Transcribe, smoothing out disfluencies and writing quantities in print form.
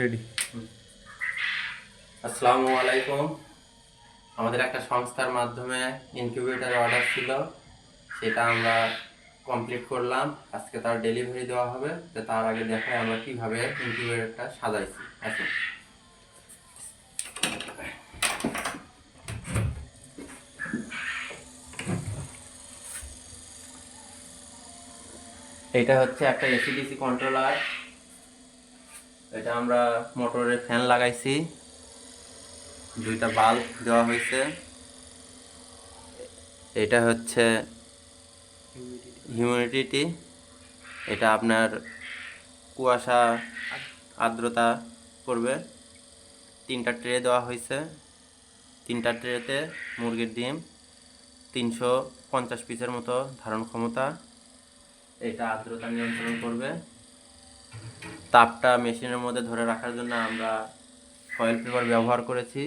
Ready. আসসালামু আলাইকুম। আমাদের একটা সংস্থার মাধ্যমে ইনকিউবেটর অর্ডার ছিল, সেটা আমরা কমপ্লিট করলাম। আজকে তার ডেলিভারি দেওয়া হবে। তো তার আগে দেখায় আমরা কিভাবে ইনকিউবেটরটা সাজাইছি। আসুন। এটা হচ্ছে একটা এসিডিসি কন্ট্রোলার। এটা আমরা মোটরের ফ্যান লাগাইছি, দুইটা বাল্ব দেওয়া হয়েছে। এটা হচ্ছে হিউমিডিটি, এটা আপনার কুয়াশা আর্দ্রতা করবে। তিনটা ট্রে দেওয়া হয়েছে, তিনটা ট্রেতে মুরগির ডিম 350 পিসের মতো ধারণ ক্ষমতা। এটা আর্দ্রতা নিয়ন্ত্রণ করবে। তাপটা মেশিনের মধ্যে ধরে রাখার জন্য আমরা ফয়েল পেপার ব্যবহার করেছি।